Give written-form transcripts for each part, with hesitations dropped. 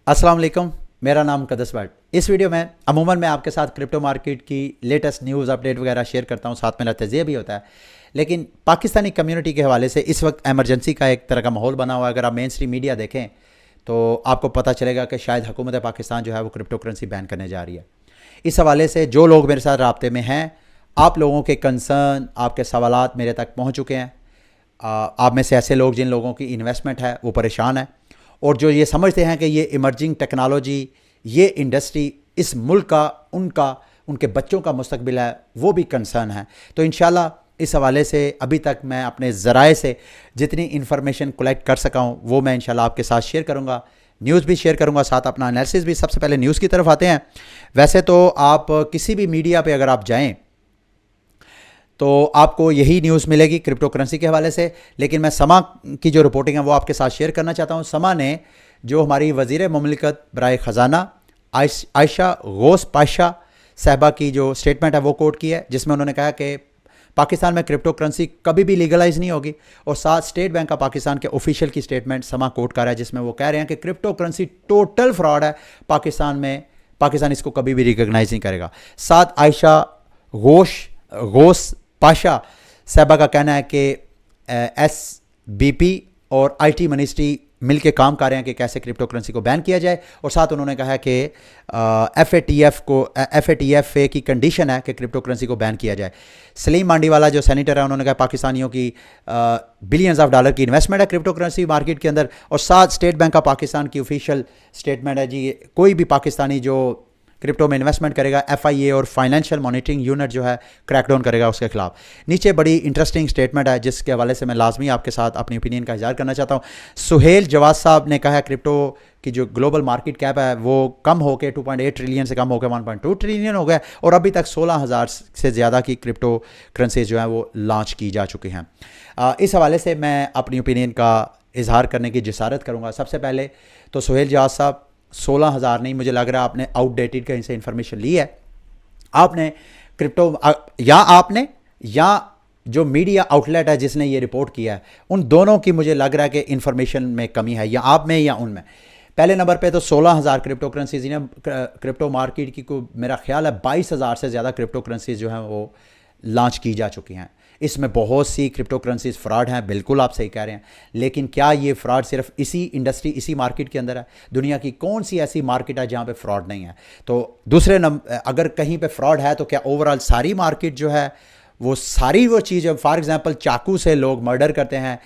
अस्सलाम वालेकुम। मेरा नाम मुक़द्दस भट्ट। इस वीडियो में अमूमन मैं आपके साथ क्रिप्टो मार्केट की लेटेस्ट न्यूज़ अपडेट वगैरह शेयर करता हूँ, साथ मेरा तजिया भी होता है। लेकिन पाकिस्तानी कम्युनिटी के हवाले से इस वक्त एमरजेंसी का एक तरह का माहौल बना हुआ है। अगर आप मेन स्ट्रीम मीडिया देखें तो आपको पता चलेगा कि शायद हुकूमत पाकिस्तान जो है वो क्रिप्टो करेंसी बैन करने जा रही है। इस हवाले से जो लोग मेरे साथ राब्ते में हैं, आप लोगों के कंसर्न, आपके सवालात मेरे तक पहुँच चुके हैं। आप में से ऐसे लोग जिन लोगों की इन्वेस्टमेंट है वो परेशान है, और जो ये समझते हैं कि ये इमर्जिंग टेक्नोलॉजी, ये इंडस्ट्री इस मुल्क का, उनका, उनके बच्चों का मुस्तकबिल है, वो भी कंसर्न है। तो इंशाल्लाह इस हवाले से अभी तक मैं अपने ज़राए से जितनी इन्फॉर्मेशन कलेक्ट कर सका हूँ वो मैं इंशाल्लाह आपके साथ शेयर करूँगा। न्यूज़ भी शेयर करूँगा, साथ अपना एनालिसिस भी। सबसे पहले न्यूज़ की तरफ आते हैं। वैसे तो आप किसी भी मीडिया पे अगर आप जाएँ तो आपको यही न्यूज़ मिलेगी क्रिप्टो करेंसी के हवाले से, लेकिन मैं समा की जो रिपोर्टिंग है वो आपके साथ शेयर करना चाहता हूँ। समा ने जो हमारी वज़ीर मुमलिकत बराए ख़जाना आयशा गौस पाशा साहबा की जो स्टेटमेंट है वो कोट की है, जिसमें उन्होंने कहा कि पाकिस्तान में क्रिप्टो करेंसी कभी भी लीगलाइज नहीं होगी। और साथ स्टेट बैंक ऑफ पाकिस्तान के ऑफिशियल की स्टेटमेंट समा कोट कर रहा है, जिसमें वो कह रहे हैं कि क्रिप्टो करेंसी टोटल फ्रॉड है पाकिस्तान में, पाकिस्तान इसको कभी भी रिकॉग्नाइज नहीं करेगा। साथ आयशा गौस पाशा साहबा का कहना है कि SBP और IT मिनिस्ट्री मिलकर काम कर रहे हैं कि कैसे क्रिप्टो करेंसी को बैन किया जाए। और साथ उन्होंने कहा है कि FATF की कंडीशन है कि क्रिप्टो करेंसी को बैन किया जाए। सलीम मांडीवाला जो सेनेटर है, उन्होंने कहा पाकिस्तानियों की बिलियंस ऑफ डॉलर की इन्वेस्टमेंट है क्रिप्टो करेंसी मार्केट के अंदर। और साथ स्टेट बैंक ऑफ पाकिस्तान की ऑफिशियल स्टेटमेंट है जी, कोई भी पाकिस्तानी जो क्रिप्टो में इन्वेस्टमेंट करेगा, FIA और फाइनेंशियल मॉनिटरिंग यूनिट जो है क्रैकडाउन करेगा उसके खिलाफ। नीचे बड़ी इंटरेस्टिंग स्टेटमेंट है जिसके हवाले से मैं लाजमी आपके साथ अपनी ओपिनियन का इज़हार करना चाहता हूँ। सुहेल जवाद साहब ने कहा है क्रिप्टो की जो ग्लोबल मार्केट कैप है वो कम होकर 2.8 ट्रिलियन से कम होकर 1.2 ट्रिलियन हो गया, और अभी तक 16,000 से ज़्यादा की क्रिप्टो करेंसीज जो हैं वो लॉन्च की जा चुकी हैं। इस हवाले से मैं अपनी ओपिनियन का इजहार करने की जिसारत करूँगा। सबसे पहले तो सुहेल जवाद साहब, 16,000 नहीं, मुझे लग रहा है आपने आउटडेटेड कहीं से इन्फॉर्मेशन ली है। आपने क्रिप्टो या जो मीडिया आउटलेट है जिसने ये रिपोर्ट किया है, उन दोनों की मुझे लग रहा है कि इन्फॉर्मेशन में कमी है, या आप में या उनमें। पहले नंबर पे तो 16,000 क्रिप्टो करेंसीज ने क्रिप्टो मार्केट की को मेरा ख्याल है 22,000 से ज़्यादा क्रिप्टो करेंसीज जो हैं वो लॉन्च की जा चुकी हैं। इसमें बहुत सी क्रिप्टो करेंसीज फ्रॉड हैं, बिल्कुल आप सही कह रहे हैं। लेकिन क्या ये फ्रॉड सिर्फ इसी इंडस्ट्री, इसी मार्केट के अंदर है? दुनिया की कौन सी ऐसी मार्केट है जहाँ पे फ्रॉड नहीं है? तो दूसरे अगर कहीं पे फ्रॉड है तो क्या ओवरऑल सारी मार्केट जो है वो सारी वो चीज़, फॉर एग्जांपल चाकू से लोग मर्डर करते हैं,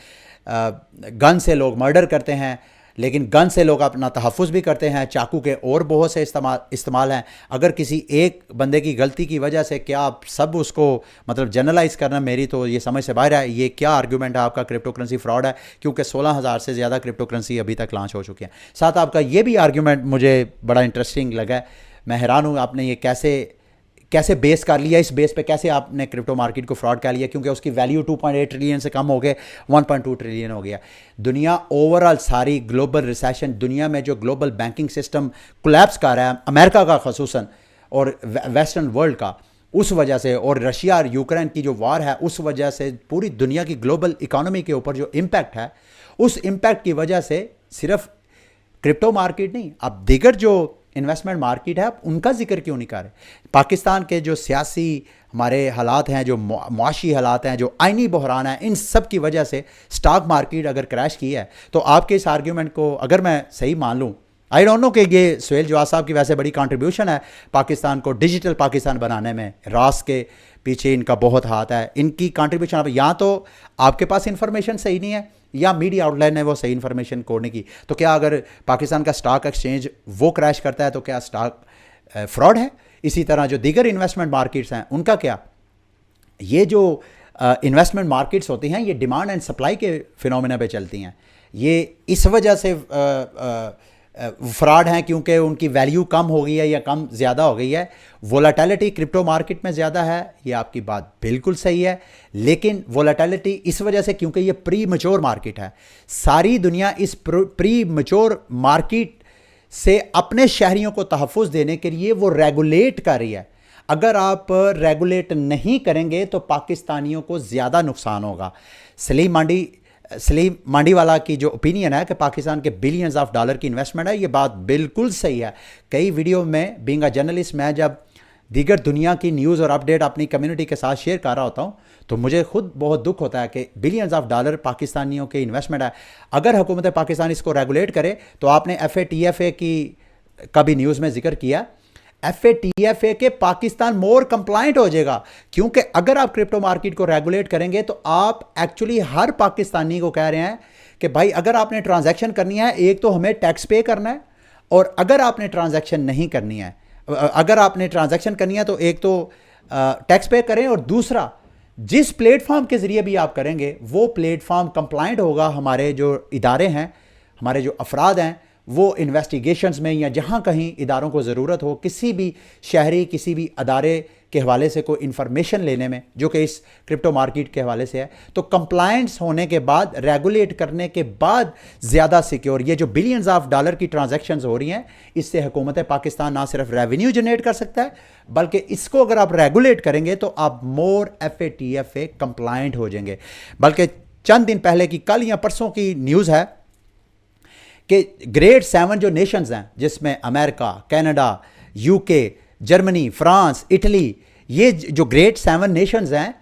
गन से लोग मर्डर करते हैं, लेकिन गन से लोग अपना तहफ़्फ़ुज़ भी करते हैं, चाकू के और बहुत से इस्तेमाल हैं। अगर किसी एक बंदे की गलती की वजह से क्या आप सब उसको मतलब जनरलाइज़ करना, मेरी तो ये समझ से बाहर है। ये क्या आर्गूमेंट है आपका क्रिप्टो करेंसी फ्रॉड है? क्योंकि 16,000 से ज़्यादा क्रिप्टो करेंसी अभी तक लॉन्च हो चुकी हैं। साथ आपका ये भी आर्गूमेंट मुझे बड़ा इंटरेस्टिंग लगा। मैं हैरान हूँ आपने ये कैसे बेस कर लिया, इस बेस पे कैसे आपने क्रिप्टो मार्केट को फ्रॉड कर लिया, क्योंकि उसकी वैल्यू 2.8 ट्रिलियन से कम हो गए 1.2 ट्रिलियन हो गया। दुनिया ओवरऑल सारी ग्लोबल रिसेशन, दुनिया में जो ग्लोबल बैंकिंग सिस्टम कोलैप्स कर रहा है, अमेरिका का खसूसन और वेस्टर्न वर्ल्ड का, उस वजह से, और रशिया और यूक्रेन की जो वार है उस वजह से पूरी दुनिया की ग्लोबल इकोनॉमी के ऊपर जो इम्पैक्ट है, उस इम्पैक्ट की वजह से सिर्फ क्रिप्टो मार्केट नहीं, अब दीगर जो इन्वेस्टमेंट मार्केट है आप उनका जिक्र क्यों नहीं कर रहे? पाकिस्तान के जो सियासी हमारे हालात हैं, जो मुआशी हालात हैं, जो आइनी बहरान है, इन सब की वजह से स्टॉक मार्केट अगर क्रैश की है, तो आपके इस आर्ग्यूमेंट को अगर मैं सही मान लूँ, आई डोंट नो कि ये सुहेल जवाद साहब की वैसे बड़ी कंट्रीब्यूशन है पाकिस्तान को डिजिटल पाकिस्तान बनाने में, रास के पीछे इनका बहुत हाथ है, इनकी कंट्रीब्यूशन। या तो आपके पास इंफॉर्मेशन सही नहीं है या मीडिया आउटलेट ने वो सही इन्फॉर्मेशन कोड नहीं की। तो क्या अगर पाकिस्तान का स्टॉक एक्सचेंज वो क्रैश करता है तो क्या स्टॉक फ्रॉड है? इसी तरह जो दीगर इन्वेस्टमेंट मार्केट्स हैं उनका क्या? ये जो इन्वेस्टमेंट मार्केट्स होती हैं ये डिमांड एंड सप्लाई के फिनोमेना पे चलती हैं। ये इस वजह से फ्रॉड हैं क्योंकि उनकी वैल्यू कम हो गई है या कम ज़्यादा हो गई है। वोलेटिलिटी क्रिप्टो मार्केट में ज़्यादा है, ये आपकी बात बिल्कुल सही है, लेकिन वोलेटिलिटी इस वजह से क्योंकि ये प्री मैच्योर मार्केट है। सारी दुनिया इस प्री मैच्योर मार्केट से अपने शहरियों को तहफ़्फ़ुज़ देने के लिए वो रेगुलेट कर रही है। अगर आप रेगुलेट नहीं करेंगे तो पाकिस्तानियों को ज़्यादा नुकसान होगा। सलीम सलीम मांडीवाला की जो ओपिनियन है कि पाकिस्तान के बिलियंस ऑफ डॉलर की इन्वेस्टमेंट है, ये बात बिल्कुल सही है। कई वीडियो में बीइंग अ जर्नलिस्ट मैं जब दीगर दुनिया की न्यूज़ और अपडेट अपनी कम्युनिटी के साथ शेयर कर रहा होता हूँ तो मुझे खुद बहुत दुख होता है कि बिलियंस ऑफ डॉलर पाकिस्तानियों के इन्वेस्टमेंट है। अगर हुकूमत पाकिस्तान इसको रेगुलेट करे तो आपने FATF की का भी न्यूज़ में जिक्र किया, FATF के पाकिस्तान मोर कंप्लाइंट हो जाएगा, क्योंकि अगर आप क्रिप्टो मार्केट को रेगुलेट करेंगे तो आप एक्चुअली हर पाकिस्तानी को कह रहे हैं कि भाई अगर आपने ट्रांजैक्शन करनी है एक तो हमें टैक्स पे करना है, और अगर आपने ट्रांजैक्शन नहीं करनी है, अगर आपने ट्रांजैक्शन करनी है तो एक तो टैक्स पे करें, और दूसरा जिस प्लेटफॉर्म के ज़रिए भी आप करेंगे वो प्लेटफॉर्म कंप्लाइंट होगा। हमारे जो इदारे हैं, हमारे जो अफराद हैं, वो इन्वेस्टिगेशंस में या जहाँ कहीं इदारों को ज़रूरत हो किसी भी शहरी किसी भी अदारे के हवाले से कोई इन्फॉर्मेशन लेने में, जो कि इस क्रिप्टो मार्केट के हवाले से है, तो कंप्लायंस होने के बाद, रेगुलेट करने के बाद ज़्यादा सिक्योर ये जो बिलियंस ऑफ डॉलर की ट्रांजैक्शंस हो रही हैं, इससे हुकूमत पाकिस्तान ना सिर्फ रेवेन्यू जनरेट कर सकता है बल्कि इसको अगर आप रेगुलेट करेंगे तो आप मोर FATF कंप्लायंट हो जाएंगे। बल्कि चंद दिन पहले की, कल या परसों की न्यूज़ है कि ग्रेट 7 जो नेशंस हैं जिसमें America, Canada, UK, Germany, France, Italy, ये जो ग्रेट 7 नेशंस हैं,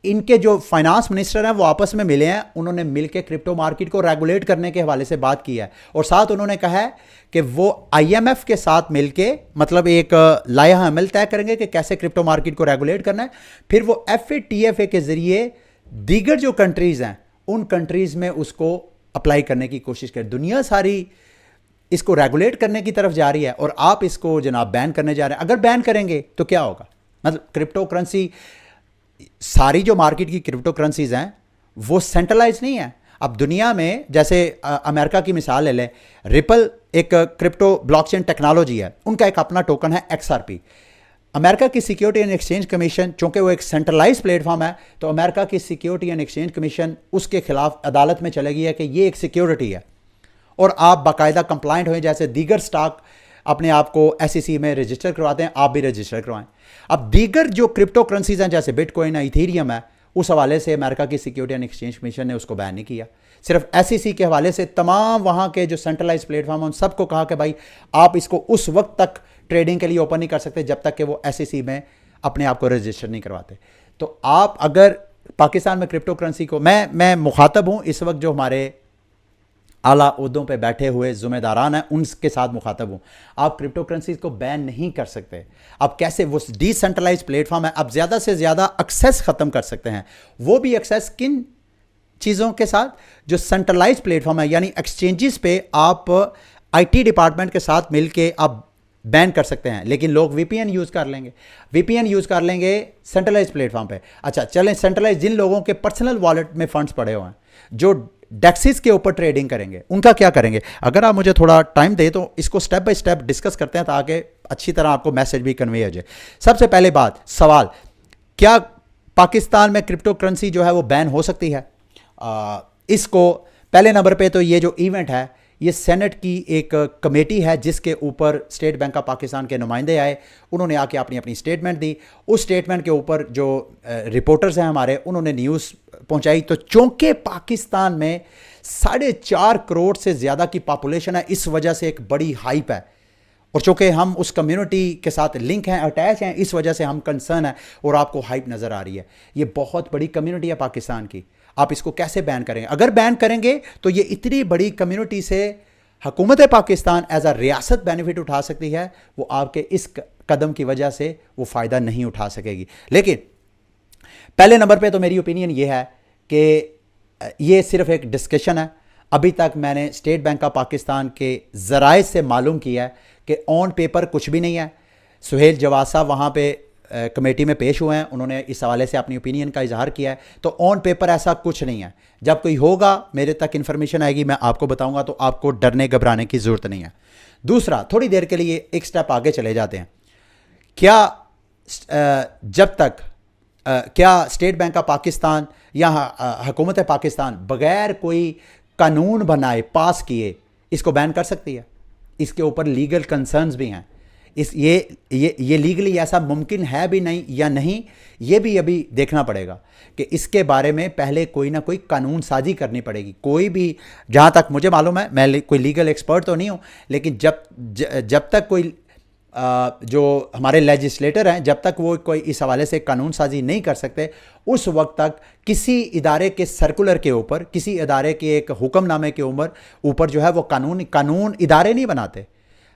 इनके जो फाइनेंस मिनिस्टर हैं वो आपस में मिले हैं। उन्होंने मिलकर क्रिप्टो मार्केट को रेगुलेट करने के हवाले से बात की है, और साथ उन्होंने कहा है कि वो IMF के साथ मिलके मतलब एक लाया अमल तय करेंगे कि कैसे क्रिप्टो मार्केट को रेगुलेट करना है। फिर वो FATF के ज़रिए दीगर जो कंट्रीज़ हैं उन कंट्रीज़ में उसको अप्लाई करने की कोशिश करें। दुनिया सारी इसको रेगुलेट करने की तरफ जा रही है और आप इसको जनाब बैन करने जा रहे हैं। अगर बैन करेंगे तो क्या होगा? मतलब क्रिप्टो करेंसी, सारी जो मार्केट की क्रिप्टो करेंसीज हैं वो सेंट्रलाइज नहीं है। अब दुनिया में जैसे अमेरिका की मिसाल ले लें, रिपल एक क्रिप्टो ब्लॉकचेन टेक्नोलॉजी है, उनका एक अपना टोकन है XRP। अमेरिका की सिक्योरिटी एंड एक्सचेंज कमीशन, चूंकि वो एक सेंट्रलाइज प्लेटफॉर्म है, तो अमेरिका की सिक्योरिटी एंड एक्सचेंज कमीशन उसके खिलाफ अदालत में चलेगी है कि ये एक सिक्योरिटी है और आप बाकायदा कंप्लाइंट हों। जैसे दीगर स्टॉक अपने आप को SEC में रजिस्टर करवाते हैं, आप भी रजिस्टर करवाएं। अब दीगर जो क्रिप्टो करेंसीज हैं जैसे बिटकॉइन है, इथेरियम है, उस हवाले से अमेरिका की सिक्योरिटी एंड एक्सचेंज कमीशन ने उसको बैन नहीं किया। सिर्फ SEC के हवाले से तमाम वहाँ के जो सेंट्रलाइज प्लेटफॉर्म हैं उन सबको कहा कि भाई आप इसको उस वक्त तक ट्रेडिंग के लिए ओपन नहीं कर सकते जब तक कि वो SEC में अपने आप को रजिस्टर नहीं करवाते। तो आप अगर पाकिस्तान में क्रिप्टो करेंसी को, मैं मुखातब हूँ इस वक्त जो हमारे आला ओहदों पे बैठे हुए ज़िम्मेदारान हैं उनके साथ मुखातब हूँ, आप क्रिप्टो करेंसीज को बैन नहीं कर सकते। आप कैसे, वो डिसेंट्रलाइज प्लेटफॉर्म है, आप ज़्यादा से ज़्यादा एक्सेस ख़त्म कर सकते हैं। वो भी एक्सेस किन चीज़ों के साथ? जो सेंट्रलाइज प्लेटफॉर्म है, यानी एक्सचेंजेस पे आप IT डिपार्टमेंट के साथ मिलके आप बैन कर सकते हैं, लेकिन लोग VPN यूज़ कर लेंगे, VPN यूज़ कर लेंगे सेंट्रलाइज प्लेटफॉर्म पे। अच्छा चलें, सेंट्रलाइज जिन लोगों के पर्सनल वॉलेट में फंड्स पड़े हुए हैं, जो डेक्सिस के ऊपर ट्रेडिंग करेंगे, उनका क्या करेंगे? अगर आप मुझे थोड़ा टाइम दे तो इसको स्टेप बाय स्टेप डिस्कस करते हैं ताकि अच्छी तरह आपको मैसेज भी कन्वे हो जाए। सबसे पहले बात, सवाल, क्या पाकिस्तान में क्रिप्टो करेंसी जो है वो बैन हो सकती है? इसको पहले नंबर पे तो ये जो इवेंट है, ये सेनेट की एक कमेटी है जिसके ऊपर स्टेट बैंक ऑफ पाकिस्तान के नुमाइंदे आए, उन्होंने आके अपनी अपनी स्टेटमेंट दी। उस स्टेटमेंट के ऊपर जो रिपोर्टर्स हैं हमारे, उन्होंने न्यूज़ पहुंचाई। तो चूंकि पाकिस्तान में 4.5 करोड़ से ज़्यादा की पॉपुलेशन है, इस वजह से एक बड़ी हाइप है, और चूंकि हम उस कम्युनिटी के साथ लिंक हैं, अटैच हैं, इस वजह से हम कंसर्न है और आपको हाइप नज़र आ रही है। ये बहुत बड़ी कम्युनिटी है पाकिस्तान की, आप इसको कैसे बैन करेंगे? अगर बैन करेंगे तो ये इतनी बड़ी कम्युनिटी से हुकूमत पाकिस्तान एज अ रियासत बेनिफिट उठा सकती है, वो आपके इस कदम की वजह से वो फ़ायदा नहीं उठा सकेगी। लेकिन पहले नंबर पे तो मेरी ओपिनियन ये है कि ये सिर्फ एक डिस्कशन है। अभी तक मैंने स्टेट बैंक ऑफ पाकिस्तान के ज़राए से मालूम किया है कि ऑन पेपर कुछ भी नहीं है। सुहेल जवाद साहब वहाँ पे कमेटी में पेश हुए हैं, उन्होंने इस हवाले से अपनी ओपिनियन का इजहार किया है। तो ऑन पेपर ऐसा कुछ नहीं है। जब कोई होगा, मेरे तक इन्फॉर्मेशन आएगी, मैं आपको बताऊंगा, तो आपको डरने घबराने की ज़रूरत नहीं है। दूसरा, थोड़ी देर के लिए एक स्टेप आगे चले जाते हैं। क्या स्टेट बैंक ऑफ पाकिस्तान या हुकूमत पाकिस्तान बग़ैर कोई कानून बनाए, पास किए, इसको बैन कर सकती है? इसके ऊपर लीगल कंसर्न्स भी हैं। इस ये लीगली ऐसा मुमकिन है भी नहीं या नहीं, ये भी अभी देखना पड़ेगा कि इसके बारे में पहले कोई ना कोई कानून साजी करनी पड़ेगी। कोई भी, जहाँ तक मुझे मालूम है, मैं कोई लीगल एक्सपर्ट तो नहीं हूँ, लेकिन जब तक कोई जो हमारे लेजिस्लेटर हैं, जब तक वो कोई इस हवाले से कानून साजी नहीं कर सकते, उस वक्त तक किसी इदारे के सर्कुलर के ऊपर, किसी इदारे के एक हुक्मनामे के ऊपर जो है वो कानून इदारे नहीं बनाते।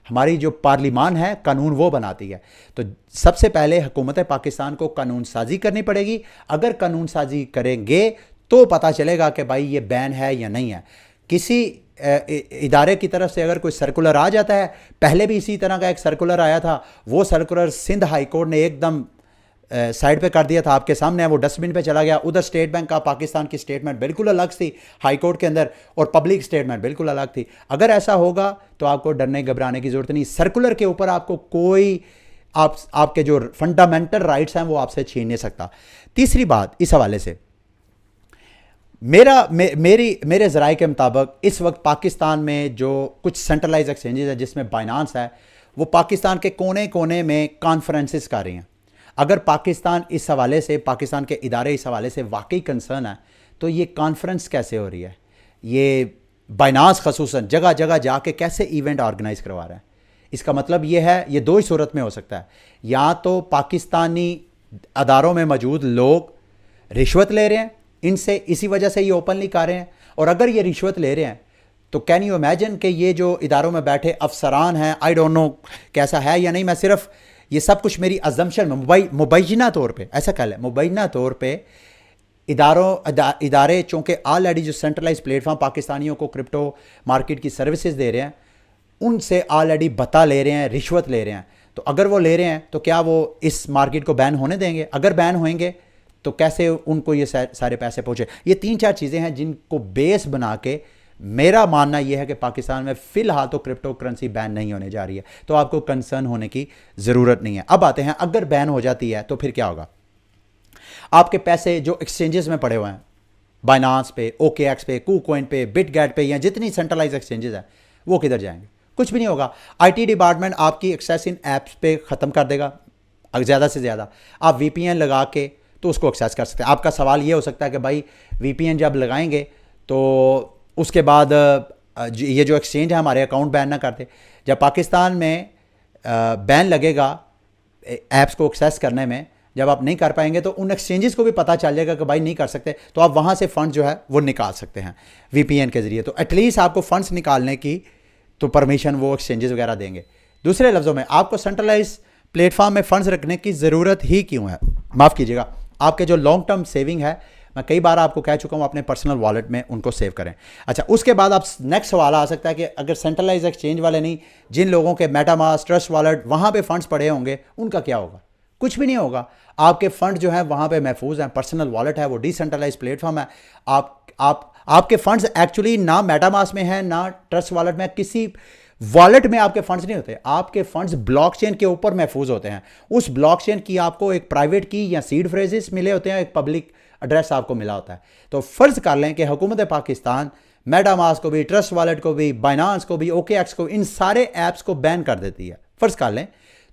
हमारी जो पार्लिमान है, कानून वो बनाती है। तो सबसे पहले हुकूमत पाकिस्तान को कानून साजी करनी पड़ेगी। अगर कानून साजी करेंगे तो पता चलेगा कि भाई ये बैन है या नहीं है। किसी इदारे की तरफ से अगर कोई सर्कुलर आ जाता है, पहले भी इसी तरह का एक सर्कुलर आया था, वो सर्कुलर सिंध हाई कोर्ट ने एकदम साइड पे कर दिया था, आपके सामने है, वो डस्टबिन पे चला गया। उधर स्टेट बैंक का पाकिस्तान की स्टेटमेंट बिल्कुल अलग थी हाई कोर्ट के अंदर, और पब्लिक स्टेटमेंट बिल्कुल अलग थी। अगर ऐसा होगा तो आपको डरने घबराने की जरूरत नहीं। सर्कुलर के ऊपर आपको कोई आपके जो फंडामेंटल राइट्स हैं वो आपसे छीन नहीं सकता। तीसरी बात इस हवाले से, मेरे ज़राए के मुताबिक इस वक्त पाकिस्तान में जो कुछ सेंट्रलाइज एक्सचेंजेस है, जिसमें बाइनांस है, वो पाकिस्तान के कोने कोने में कॉन्फ्रेंसेस कर रही हैं। अगर पाकिस्तान इस हवाले से, पाकिस्तान के इदारे इस हवाले से वाकई कंसर्न है, तो ये कॉन्फ्रेंस कैसे हो रही है? ये बाइनांस खसूसन जगह जगह जाके कैसे इवेंट ऑर्गेनाइज करवा रहा है? इसका मतलब ये है, ये दो ही सूरत में हो सकता है, या तो पाकिस्तानी अदारों में मौजूद लोग रिश्वत ले रहे हैं इनसे, इसी वजह से ये ओपनली कर रहे हैं, और अगर ये रिश्वत ले रहे हैं तो कैन यू इमेजिन कि ये जो इदारों में बैठे अफसरान हैं, आई डोंट नो कैसा है या नहीं, मैं सिर्फ ये सब कुछ मेरी अजम्पशन में मुबैना तौर पे ऐसा कह लें, मुबैना तौर पे इदारे चूँकि ऑलरेडी जो सेंट्रलाइज प्लेटफॉर्म पाकिस्तानियों को क्रिप्टो मार्केट की सर्विसेज दे रहे हैं, उनसे ऑलरेडी बता ले रहे हैं, रिश्वत ले रहे हैं। तो अगर वो ले रहे हैं तो क्या वो इस मार्केट को बैन होने देंगे? अगर बैन होंगे तो कैसे उनको ये सारे पैसे पहुँचे? ये 3-4 चीज़ें हैं जिनको बेस बना के मेरा मानना यह है कि पाकिस्तान में फ़िलहाल तो क्रिप्टो करेंसी बैन नहीं होने जा रही है, तो आपको कंसर्न होने की ज़रूरत नहीं है। अब आते हैं, अगर बैन हो जाती है तो फिर क्या होगा? आपके पैसे जो एक्सचेंजेस में पड़े हुए हैं, बाइनांस पे, OKX पे, KuCoin पे, बिटगेट पे, या जितनी सेंट्रलाइज एक्सचेंजेस हैं, वो किधर जाएंगे? कुछ भी नहीं होगा। IT डिपार्टमेंट आपकी एक्सेस इन ऐप्स पे ख़त्म कर देगा ज़्यादा से ज़्यादा। आप VPN लगा के तो उसको एक्सेस कर सकते हैं। आपका सवाल ये हो सकता है कि भाई VPN जब लगाएंगे तो उसके बाद ये जो एक्सचेंज है हमारे अकाउंट बैन ना करते। जब पाकिस्तान में बैन लगेगा ऐप्स को एक्सेस करने में, जब आप नहीं कर पाएंगे तो उन एक्सचेंजेस को भी पता चल जाएगा कि भाई नहीं कर सकते, तो आप वहाँ से फ़ंड जो है वो निकाल सकते हैं VPN के ज़रिए। तो एटलीस्ट आपको फ़ंड्स निकालने की तो परमिशन वो एक्सचेंजेस वगैरह देंगे। दूसरे लफ्ज़ों में, आपको सेंट्रलाइज प्लेटफॉर्म में फ़ंड्स रखने की ज़रूरत ही क्यों है? माफ़ कीजिएगा, आपके जो लॉन्ग टर्म सेविंग है, मैं कई बार आपको कह चुका हूँ, अपने पर्सनल वॉलेट में उनको सेव करें। अच्छा, उसके बाद आप नेक्स्ट सवाल आ सकता है कि अगर सेंट्रलाइज एक्सचेंज वाले नहीं, जिन लोगों के मेटामास्क, ट्रस्ट वॉलेट, वहाँ पे फंड्स पड़े होंगे, उनका क्या होगा? कुछ भी नहीं होगा। आपके फंड जो है वहाँ पे महफूज हैं। पर्सनल वॉलेट है, वो डिसेंट्रलाइज प्लेटफॉर्म है। आपके फंड्स एक्चुअली ना मेटामास्क में है, ना ट्रस्ट वॉलेट में, किसी वॉलेट में आपके फंड्स नहीं होते। आपके फंड्स ब्लॉकचेन के ऊपर महफूज होते हैं। उस ब्लॉकचेन की आपको एक प्राइवेट की या सीड फ्रेजेस मिले होते हैं, एक पब्लिक एड्रेस आपको मिला होता है। तो फ़र्ज़ कर लें कि हुकूमत पाकिस्तान मेटामास्क को भी, ट्रस्ट वॉलेट को भी, बाइनांस को भी, OKX को, इन सारे ऐप्स को बैन कर देती है। फ़र्ज़ कर लें,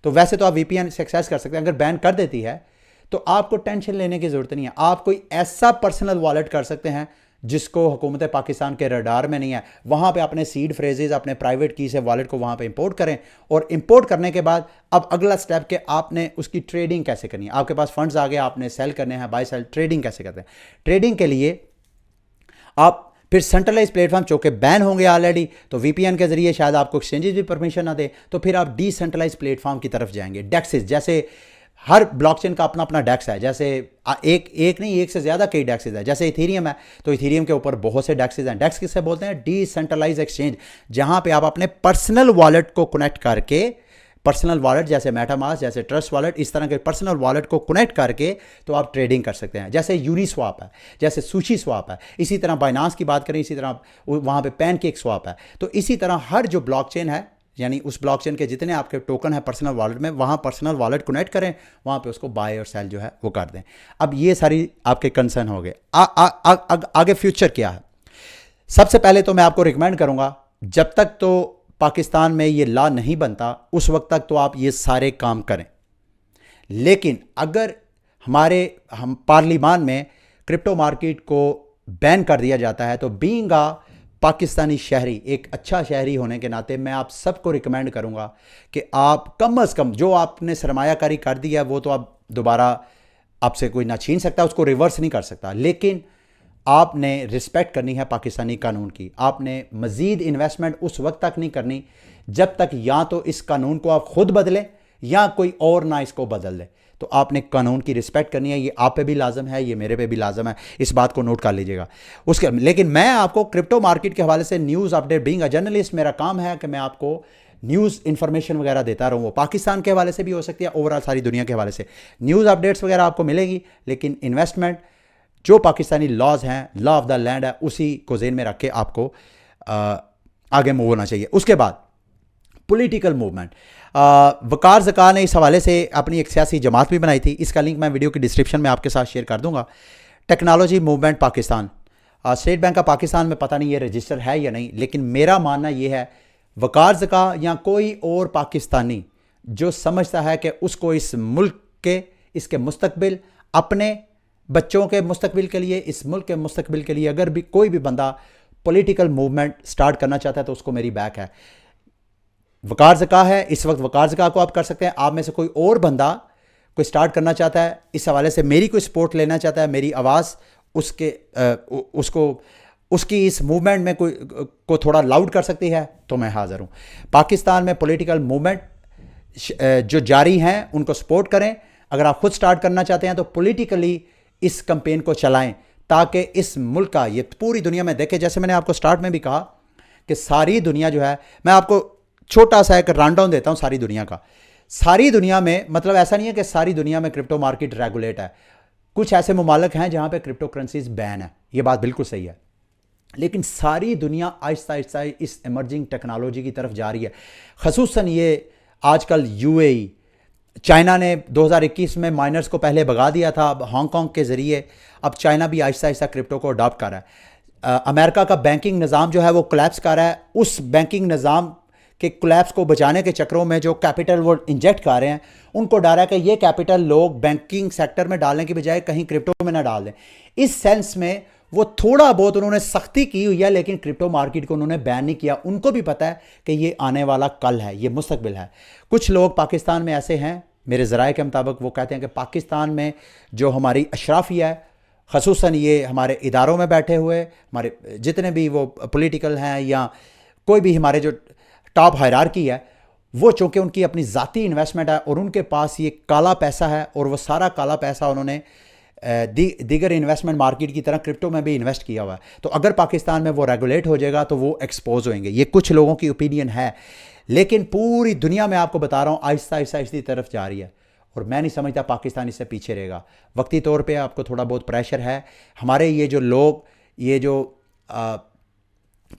तो वैसे तो आप VPN से एक्सेस कर सकते हैं। अगर बैन कर देती है तो आपको टेंशन लेने की ज़रूरत नहीं है। आप कोई ऐसा पर्सनल वॉलेट कर सकते हैं जिसको हुकूमत पाकिस्तान के रडार में नहीं है। वहाँ पे अपने सीड फ्रेजेस, अपने प्राइवेट की से वॉलेट को वहाँ पे इंपोर्ट करें, और इंपोर्ट करने के बाद अब अगला स्टेप के आपने उसकी ट्रेडिंग कैसे करनी है। आपके पास फंड्स आ गए, आपने सेल करने हैं, बाय सेल, ट्रेडिंग कैसे करते हैं? ट्रेडिंग के लिए आप फिर सेंट्रलाइज प्लेटफॉर्म चूँकि बैन होंगे ऑलरेडी, तो VPN के जरिए शायद आपको एक्सचेंजेस भी परमिशन ना दे, तो फिर आप डिसेंट्रलाइज प्लेटफॉर्म की तरफ जाएंगे। डेक्सेस, जैसे हर ब्लॉकचेन का अपना अपना डेक्स है, जैसे एक नहीं, एक से ज़्यादा कई डेक्सेस है। जैसे इथीरियम है, तो इथीरियम के ऊपर बहुत से डेक्सेस हैं। डेक्स किससे बोलते हैं? डिसेंट्रलाइज एक्सचेंज, जहाँ पे आप अपने पर्सनल वॉलेट को कनेक्ट करके, पर्सनल वॉलेट जैसे मेटामास्क, जैसे ट्रस्ट वॉलेट, इस तरह के पर्सनल वॉलेट को कनेक्ट करके तो आप ट्रेडिंग कर सकते हैं। जैसे यूनिस्वैप है, जैसे सुशी स्वैप है, इसी तरह बाइनांस की बात करें, इसी तरह वहाँ पे पैनकेक स्वैप है। तो इसी तरह हर जो ब्लॉकचेन है, यानी उस ब्लॉकचेन के जितने आपके टोकन है पर्सनल वॉलेट में, वहाँ पर्सनल वॉलेट कनेक्ट करें, वहाँ पे उसको बाय और सेल जो है वो कर दें। अब ये सारी आपके कंसर्न हो गए। आगे फ्यूचर क्या है? सबसे पहले तो मैं आपको रिकमेंड करूँगा, जब तक तो पाकिस्तान में ये लॉ नहीं बनता उस वक्त तक तो आप ये सारे काम करें। लेकिन अगर हम पार्लियामान में क्रिप्टो मार्केट को बैन कर दिया जाता है तो बीइंग अ पाकिस्तानी शहरी, एक अच्छा शहरी होने के नाते मैं आप सबको रिकमेंड करूंगा कि आप कम अज़ कम जो आपने सरमायाकारी कर दिया वो तो आप दोबारा आपसे कोई ना छीन सकता, उसको रिवर्स नहीं कर सकता, लेकिन आपने रिस्पेक्ट करनी है पाकिस्तानी कानून की। आपने मज़ीद इन्वेस्टमेंट उस वक्त तक नहीं करनी जब तक या तो इस कानून को आप खुद बदलें या कोई और ना इसको बदल दे। तो आपने कानून की रिस्पेक्ट करनी है, ये आप पे भी लाजम है, ये मेरे पे भी लाजम है, इस बात को नोट कर लीजिएगा। लेकिन मैं आपको क्रिप्टो मार्केट के हवाले से news update, being a journalist मेरा काम है कि मैं आपको न्यूज़ इंफॉर्मेशन वगैरह देता रहूँ। वो पाकिस्तान के हवाले से भी हो सकती है, ओवरऑल सारी दुनिया के हवाले से न्यूज़ अपडेट्स वगैरह आपको मिलेगी, लेकिन इन्वेस्टमेंट जो पाकिस्तानी लॉज हैं, लॉ ऑफ द लैंड है, उसी को जेन में रख के आपको आगे मूव होना चाहिए। उसके बाद पॉलिटिकल मूवमेंट, वकार ज़का ने इस हवाले से अपनी एक सियासी जमात भी बनाई थी, इसका लिंक मैं वीडियो की डिस्क्रिप्शन में आपके साथ शेयर कर दूंगा। Technology movement Pakistan, state bank of Pakistan में पता नहीं ये रजिस्टर है या नहीं, लेकिन मेरा मानना ये है वकार ज़का या कोई और पाकिस्तानी जो समझता है कि उसको इस मुल्क के, इसके मुस्तकबिल, अपने बच्चों के मुस्तकबिल के लिए, इस मुल्क के मुस्तकबिल के लिए अगर भी कोई भी बंदा पॉलिटिकल मूवमेंट स्टार्ट करना चाहता है तो उसको मेरी बैक है। वकार ज़का है, इस वक्त वकार ज़का को आप कर सकते हैं। आप में से कोई और बंदा कोई स्टार्ट करना चाहता है, इस हवाले से मेरी कोई सपोर्ट लेना चाहता है, मेरी आवाज़ उसकी इस मूवमेंट में को थोड़ा लाउड कर सकती है, तो मैं हाज़िर हूँ। पाकिस्तान में पॉलिटिकल मूवमेंट जो जारी हैं उनको सपोर्ट करें। अगर आप खुद स्टार्ट करना चाहते हैं तो पॉलिटिकली इस कैंपेन को चलाएं ताकि इस मुल्क का, ये पूरी दुनिया में देखें। जैसे मैंने आपको स्टार्ट में भी कहा कि सारी दुनिया जो है, मैं आपको छोटा सा एक रनडाउन देता हूं सारी दुनिया का। सारी दुनिया में, मतलब ऐसा नहीं है कि सारी दुनिया में क्रिप्टो मार्केट रेगुलेट है, कुछ ऐसे ममालिक हैं जहां पे क्रिप्टो करेंसीज बैन है, ये बात बिल्कुल सही है, लेकिन सारी दुनिया आहिस्ता आहिस्ता इस इमर्जिंग टेक्नोलॉजी की तरफ जा रही है। खसूसन ये आजकल यूएई, चाइना ने 2021 में माइनर्स को पहले भगा दिया था, अब हांगकांग के ज़रिए अब चाइना भी आहिस्ता आहिस्ता क्रिप्टो को अडॉप्ट कर रहा है। अमेरिका का बैंकिंग निज़ाम जो है वो कोलैप्स कर रहा है। उस बैंकिंग निज़ाम के कोलैप्स को बचाने के चक्करों में जो कैपिटल वो इंजेक्ट कर रहे हैं, उनको डर है कि ये कैपिटल लोग बैंकिंग सेक्टर में डालने की बजाय कहीं क्रिप्टो में ना डाल दें। इस सेंस में वो थोड़ा बहुत उन्होंने सख्ती की हुई है, लेकिन क्रिप्टो मार्केट को उन्होंने बैन नहीं किया। उनको भी पता है कि ये आने वाला कल है, ये मुस्तकबिल है। कुछ लोग पाकिस्तान में ऐसे हैं, मेरे ज़राए के मुताबिक वो कहते हैं कि पाकिस्तान में जो हमारी अशराफिया है, खसूसन ये हमारे इदारों में बैठे हुए हमारे जितने भी वो पॉलिटिकल हैं या कोई भी हमारे जो टॉप हायरार्की है, वो चूँकि उनकी अपनी ज़ाती इन्वेस्टमेंट है और उनके पास ये काला पैसा है और वो सारा काला पैसा उन्होंने दीगर इन्वेस्टमेंट मार्केट की तरह क्रिप्टो में भी इन्वेस्ट किया हुआ है। तो अगर पाकिस्तान में वो रेगुलेट हो जाएगा तो वो एक्सपोज होंगे। ये कुछ लोगों की ओपिनियन है, लेकिन पूरी दुनिया में आपको बता रहा हूँ आहिस्ता आहिस्ता इसकी तरफ जा रही है और मैं नहीं समझता पाकिस्तान इससे पीछे रहेगा। वक्ती तौर पे आपको थोड़ा बहुत प्रेशर है। हमारे ये जो लोग, ये जो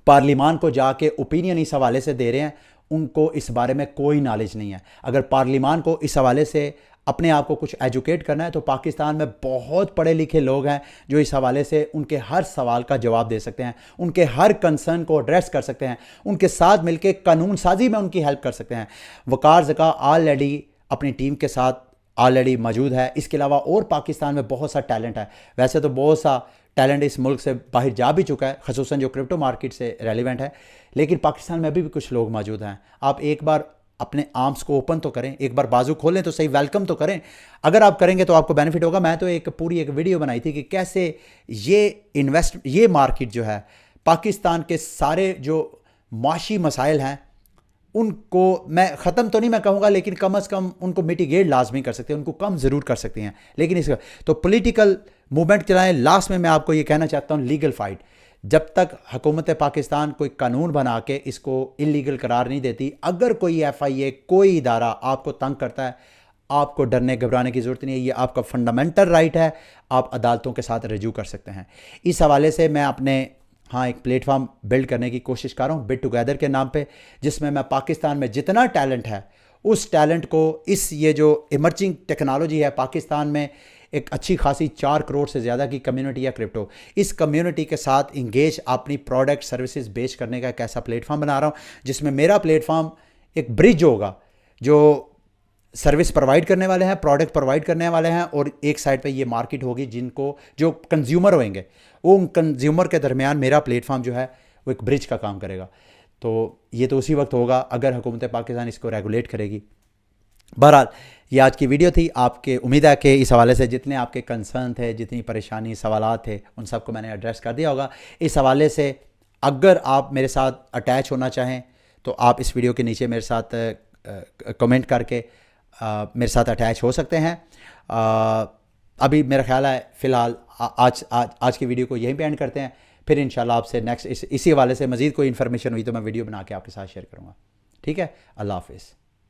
पार्लियामान को जाके ओपिनियन इस हवाले से दे रहे हैं, उनको इस बारे में कोई नॉलेज नहीं है। अगर पार्लियामान को इस हवाले से अपने आप को कुछ एजुकेट करना है तो पाकिस्तान में बहुत पढ़े लिखे लोग हैं जो इस हवाले से उनके हर सवाल का जवाब दे सकते हैं, उनके हर कंसर्न को एड्रेस कर सकते हैं, उनके साथ मिलकर कानून साजी में उनकी हेल्प कर सकते हैं। वकार ज़का ऑलरेडी अपनी टीम के साथ ऑलरेडी मौजूद है। इसके अलावा और पाकिस्तान में बहुत सा टैलेंट है। वैसे तो बहुत सा टैलेंट इस मुल्क से बाहर जा भी चुका है, खसूसन जो क्रिप्टो मार्केट से रेलिवेंट है, लेकिन पाकिस्तान में अभी भी कुछ लोग मौजूद हैं। आप एक बार अपने आर्म्स को ओपन तो करें, एक बार बाजू खोलें तो सही, वेलकम तो करें। अगर आप करेंगे तो आपको बेनिफिट होगा। मैं तो एक पूरी एक वीडियो बनाई थी कि कैसे ये मार्केट जो है पाकिस्तान के सारे जो माशी मसाइल हैं उनको मैं ख़त्म तो नहीं मैं कहूँगा, लेकिन कम अज़ कम उनको मिटिगेट लाजमी कर सकते हैं, उनको कम ज़रूर कर सकते हैं। लेकिन इसका तो पॉलिटिकल मूवमेंट चलाएं। लास्ट में मैं आपको ये कहना चाहता हूँ, लीगल फाइट। जब तक हुकूमत पाकिस्तान कोई कानून बना के इसको इलीगल करार नहीं देती, अगर कोई FIA कोई इदारा आपको तंग करता है, आपको डरने घबराने की ज़रूरत नहीं है। ये आपका फंडामेंटल राइट है, आप अदालतों के साथ रजू कर सकते हैं। इस हवाले से मैं अपने एक प्लेटफॉर्म बिल्ड करने की कोशिश कर रहा हूँ बिट टुगेदर के नाम पे, जिसमें मैं पाकिस्तान में जितना टैलेंट है उस टैलेंट को, ये जो इमर्जिंग टेक्नोलॉजी है पाकिस्तान में एक अच्छी खासी 4 करोड़ से ज़्यादा की कम्युनिटी है क्रिप्टो। इस कम्युनिटी के साथ इंगेज अपनी प्रोडक्ट सर्विसेज बेच करने का एक ऐसा प्लेटफॉर्म बना रहा हूँ जिसमें मेरा प्लेटफॉर्म एक ब्रिज होगा, जो सर्विस प्रोवाइड करने वाले हैं, प्रोडक्ट प्रोवाइड करने वाले हैं, और एक साइड पे ये मार्केट होगी जिनको जो कंज्यूमर होंगे वो उन कंज्यूमर के दरमियान मेरा प्लेटफॉर्म जो है वो एक ब्रिज का काम करेगा। तो ये तो उसी वक्त होगा अगर हुकूमत पाकिस्तान इसको रेगुलेट करेगी। बहरहाल ये आज की वीडियो थी। आपके उम्मीद है कि इस हवाले से जितने आपके कंसर्न थे, जितनी परेशानी सवालात थे, उन सबको मैंने एड्रेस कर दिया होगा। इस हवाले से अगर आप मेरे साथ अटैच होना चाहें तो आप इस वीडियो के नीचे मेरे साथ कमेंट करके मेरे साथ अटैच हो सकते हैं। अभी मेरा ख्याल है फ़िलहाल आज की वीडियो को यहीं पे एंड करते हैं। फिर इंशाल्लाह आपसे नेक्स्ट इसी हवाले से मज़ीद कोई इन्फॉर्मेशन हुई तो मैं वीडियो बना के आपके साथ शेयर करूँगा। ठीक है, अल्लाह हाफिज़।